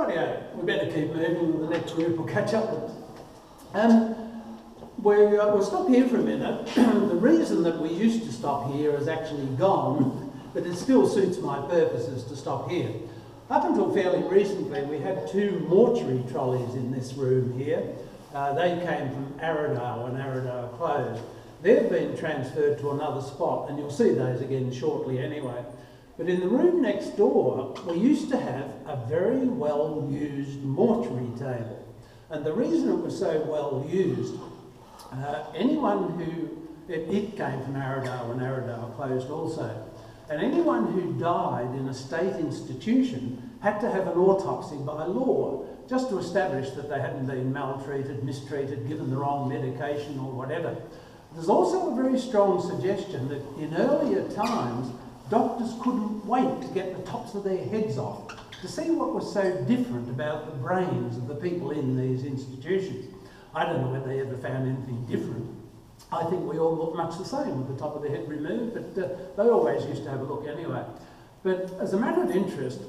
Rightio, we better keep moving, the next group will catch up with us. We'll stop here for a minute. The reason that we used to stop here is actually gone, but it still suits my purposes to stop here. Up until fairly recently, we had 2 mortuary trolleys in this room here. They came from Arradale when Arradale closed. They've been transferred to another spot, and you'll see those again shortly anyway. But in the room next door, we used to have a very well-used mortuary table. And the reason it was so well-used, it came from Arradale when Arradale closed also. And anyone who died in a state institution had to have an autopsy by law, just to establish that they hadn't been maltreated, mistreated, given the wrong medication or whatever. There's also a very strong suggestion that in earlier times, doctors couldn't wait to get the tops of their heads off to see what was so different about the brains of the people in these institutions. I don't know whether they ever found anything different. I think we all look much the same with the top of the head removed, but they always used to have a look anyway. But as a matter of interest,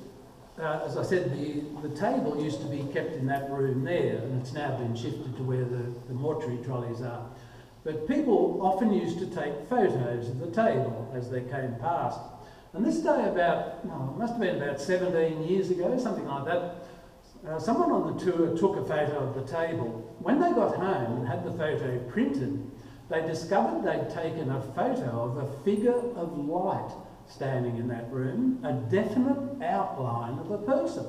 as I said, the table used to be kept in that room there, and it's now been shifted to where the mortuary trolleys are. But people often used to take photos of the table as they came past. And this day it must have been about 17 years ago, something like that, someone on the tour took a photo of the table. When they got home and had the photo printed, they discovered they'd taken a photo of a figure of light standing in that room, a definite outline of a person.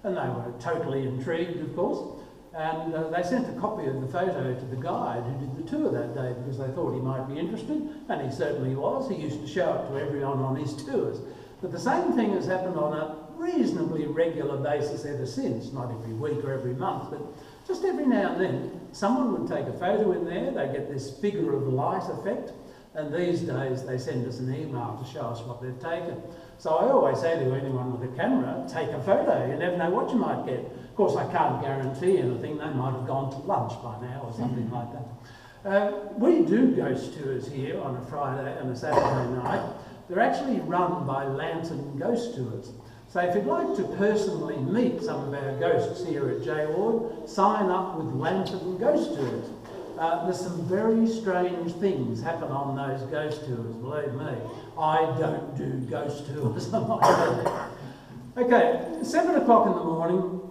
And they were totally intrigued, of course, and they sent a copy of the photo to the guide who did the tour that day because they thought he might be interested, and he certainly was. He used to show it to everyone on his tours. But the same thing has happened on a reasonably regular basis ever since, not every week or every month, but just every now and then, someone would take a photo in there, they get this figure of light effect, and these days they send us an email to show us what they've taken. So I always say to anyone with a camera, take a photo, you never know what you might get. Of course, I can't guarantee anything, they might have gone to lunch by now or something like that. We do ghost tours here on a Friday and a Saturday night. They're actually run by Lantern Ghost Tours. So if you'd like to personally meet some of our ghosts here at J Ward, sign up with Lantern Ghost Tours. There's some very strange things happen on those ghost tours, believe me. I don't do ghost tours, I'm not sure. Okay, 7 o'clock in the morning,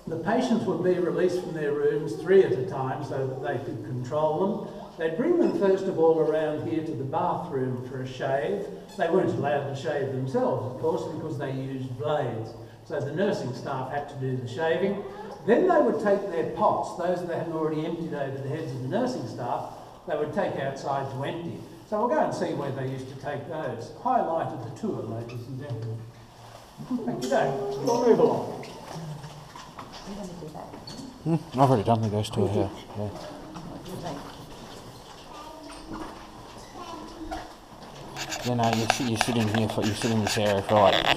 the patients would be released from their rooms 3 at a time so that they could control them. They'd bring them first of all around here to the bathroom for a shave. They weren't allowed to shave themselves, of course, because they used blades. So the nursing staff had to do the shaving. Then they would take their pots, those that hadn't already emptied over the heads of the nursing staff, they would take outside to empty. So we'll go and see where they used to take those. Highlight of the tour, ladies and gentlemen. Thank you, Dave. We'll move along. I've already done the ghost tour here. Yeah. You sit in here you sit in this area for like